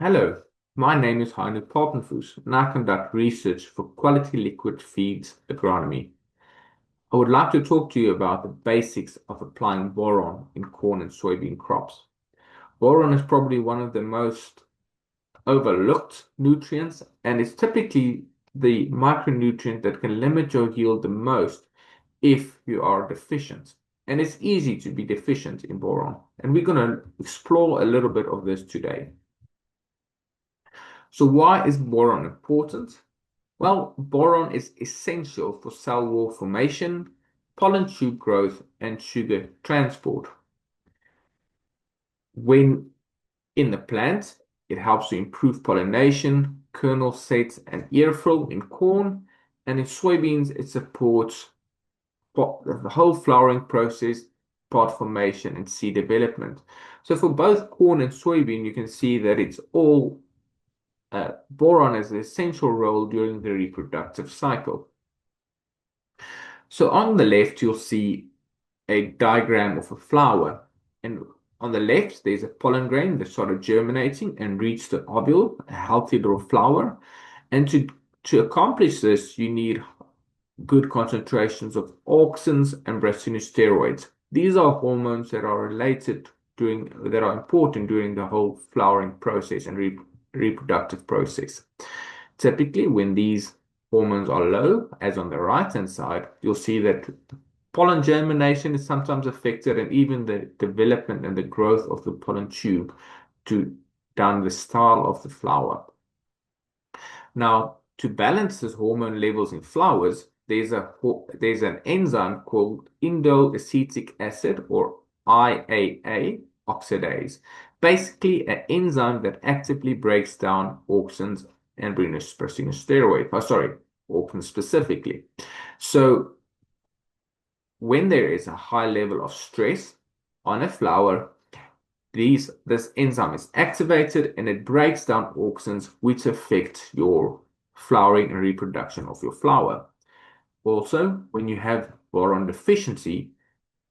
Hello, my name is Heino Papenfus, and I conduct research for quality liquid feeds agronomy. I would like to talk to you about the basics of applying boron in corn and soybean crops. Boron is probably one of the most overlooked nutrients, and it's typically the micronutrient that can limit your yield the most if you are deficient. And it's easy to be deficient in boron, and we're going to explore a little bit of this today. So why is boron important? Well, boron is essential for cell wall formation, pollen tube growth, and sugar transport. When in the plant, it helps to improve pollination, kernel set, and ear fill in corn, and in soybeans, it supports the whole flowering process, pod formation, and seed development. So for both corn and soybean, you can see that it's all boron has an essential role during the reproductive cycle. So on the left, you'll see a diagram of a flower. And on the left, there's a pollen grain that started germinating and reached the ovule, a healthy little flower. And to accomplish this, you need good concentrations of auxins and steroids. These are hormones that are that are important during the whole flowering process and reproductive process. Typically, when these hormones are low, as on the right-hand side, you'll see that pollen germination is sometimes affected, and even the development and the growth of the pollen tube to down the style of the flower. Now, to balance this hormone levels in flowers, there's an enzyme called indoacetic acid, or IAA oxidase. Basically, an enzyme that actively breaks down auxins and steroid. Oh, sorry, auxins specifically. So when there is a high level of stress on a flower, this enzyme is activated and it breaks down auxins which affect your flowering and reproduction of your flower. Also, when you have boron deficiency,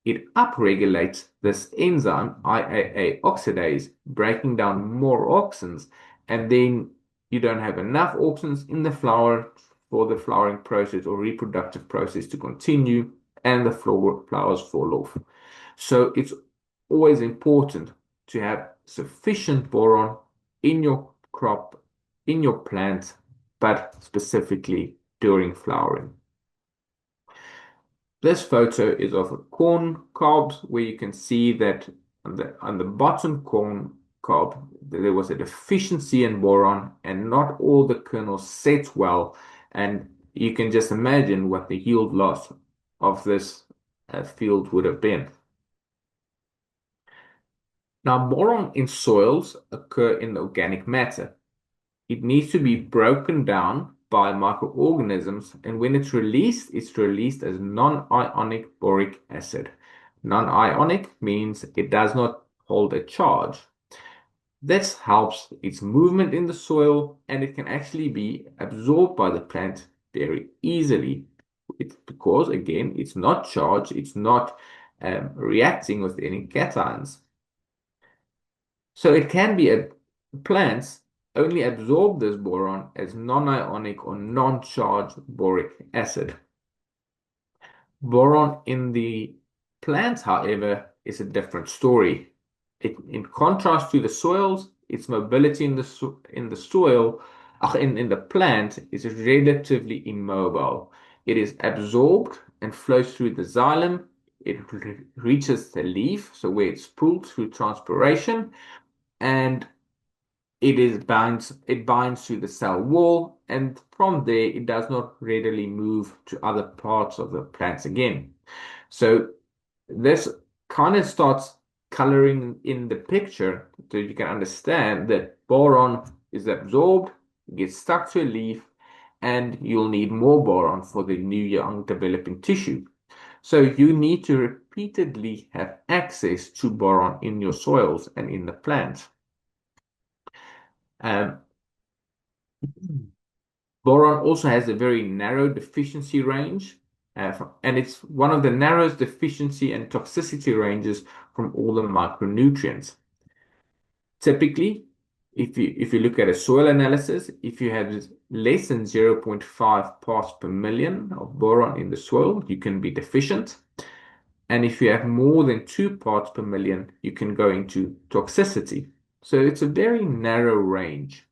it upregulates this enzyme, IAA oxidase, breaking down more auxins, and then you don't have enough auxins in the flower for the flowering process or reproductive process to continue, and the flowers fall off. So it's always important to have sufficient boron in your crop, in your plant, but specifically during flowering. This photo is of a corn cob where you can see that on the bottom corn cob there was a deficiency in boron and not all the kernels set well, and you can just imagine what the yield loss of this field would have been. Now, boron in soils occur in organic matter. It needs to be broken down by microorganisms, and when it's released as non-ionic boric acid. Non-ionic means it does not hold a charge. This helps its movement in the soil, and it can actually be absorbed by the plant very easily. It's because, again, it's not charged, it's not reacting with any cations. So it can be plants only absorb this boron as non-ionic or non-charged boric acid. Boron in the plants, however, is a different story. In contrast to the soils, its mobility in the soil, in the plant, is relatively immobile. It is absorbed and flows through the xylem. It reaches the leaf, so where it's pulled through transpiration, and it binds to the cell wall, and from there it does not readily move to other parts of the plants again. So this kind of starts coloring in the picture so you can understand that boron is absorbed, gets stuck to a leaf, and you'll need more boron for the new young developing tissue. So you need to repeatedly have access to boron in your soils and in the plants. Um, Boron also has a very narrow deficiency range, and it's one of the narrowest deficiency and toxicity ranges from all the micronutrients. Typically, if you look at a soil analysis, if you have less than 0.5 parts per million of boron in the soil, you can be deficient. And if you have more than 2 parts per million, you can go into toxicity. So it's a very narrow range.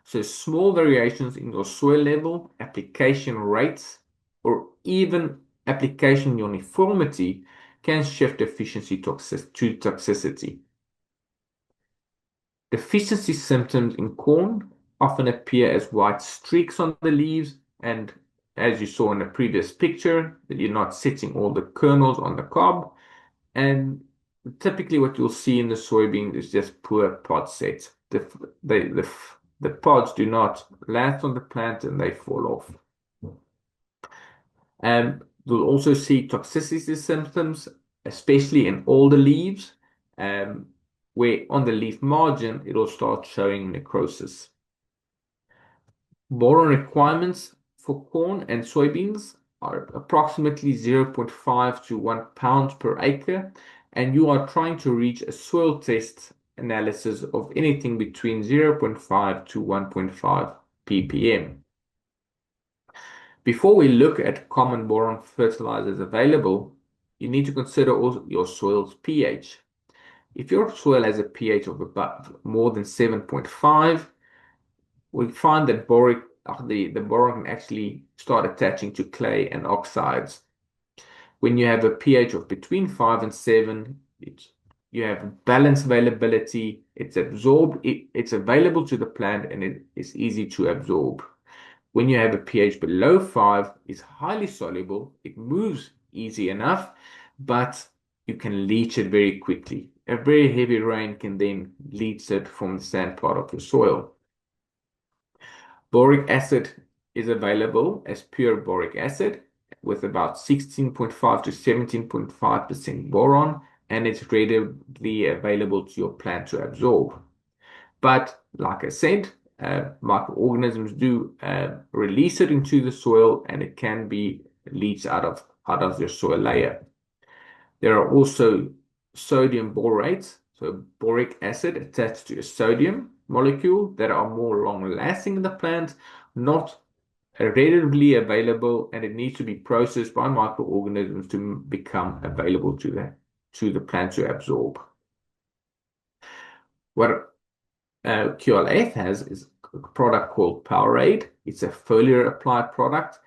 So small variations in your soil level, application rates, or even application uniformity can shift deficiency to toxicity. Deficiency symptoms in corn often appear as white streaks on the leaves, and as you saw in the previous picture, that you're not setting all the kernels on the cob. And typically what you'll see in the soybean is just poor pod set. The pods do not last on the plant and they fall off. And you'll also see toxicity symptoms, especially in older leaves, where on the leaf margin, it'll start showing necrosis. Boron requirements for corn and soybeans are approximately 0.5 to 1 pound per acre, and you are trying to reach a soil test analysis of anything between 0.5 to 1.5 ppm. Before we look at common boron fertilizers available, you need to consider also your soil's pH. If your soil has a pH of about more than 7.5, we find that the boron can actually start attaching to clay and oxides. When you have a pH of between 5 and 7, you have balanced availability, it's available to the plant, and it is easy to absorb. When you have a pH below 5, it's highly soluble, it moves easy enough, but you can leach it very quickly. A very heavy rain can then leach it from the sand part of the soil. Boric acid is available as pure boric acid with about 16.5 to 17.5% boron, and it's readily available to your plant to absorb. But like I said, microorganisms do release it into the soil, and it can be leached out of your soil layer. There are also sodium borates, so boric acid attached to a sodium molecule, that are more long-lasting in the plant, not readily available, and it needs to be processed by microorganisms to become available to the plant to absorb. What QLF has is a product called Powerade. It's a foliar applied product,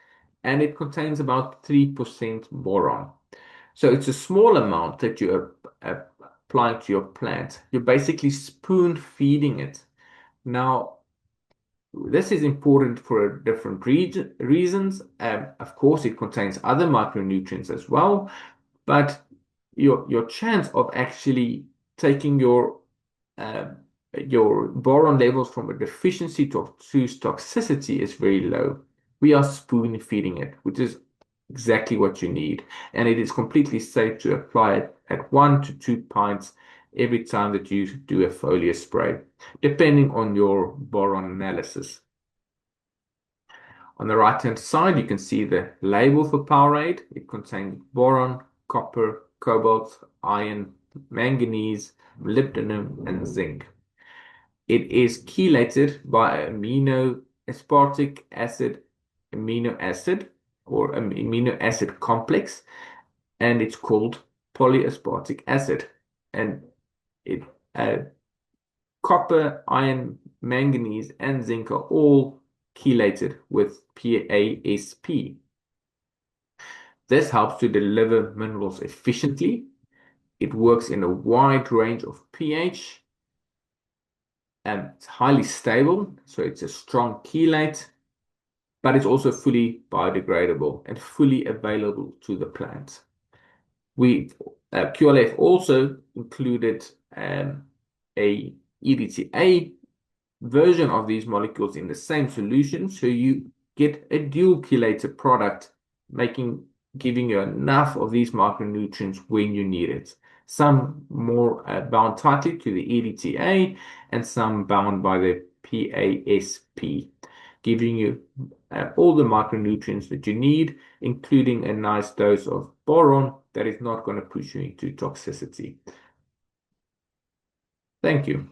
and it contains about 3% boron. So it's a small amount that you're applying to your plant. You're basically spoon feeding it. Now, this is important for different reasons. Of course, it contains other micronutrients as well, but your chance of actually taking your boron levels from a deficiency to toxicity is very low. We are spoon feeding it, which is exactly what you need, and it is completely safe to apply it at 1 to 2 pints every time that you do a foliar spray, depending on your boron analysis. On the right-hand side, you can see the label for Powerade. It contains boron, copper, cobalt, iron, manganese, molybdenum, and zinc. It is chelated by amino-aspartic acid amino acid or amino acid complex, and it's called polyaspartic acid. And it copper, iron, manganese, and zinc are all chelated with PASP. This helps to deliver minerals efficiently. It works in a wide range of pH, and it's highly stable, so it's a strong chelate, but it's also fully biodegradable and fully available to the plant. QLF also included a EDTA version of these molecules in the same solution, so you get a dual chelated product, giving you enough of these micronutrients when you need it. Some more bound tightly to the EDTA, and some bound by the PASP, giving you all the micronutrients that you need, including a nice dose of boron that is not going to push you into toxicity. Thank you.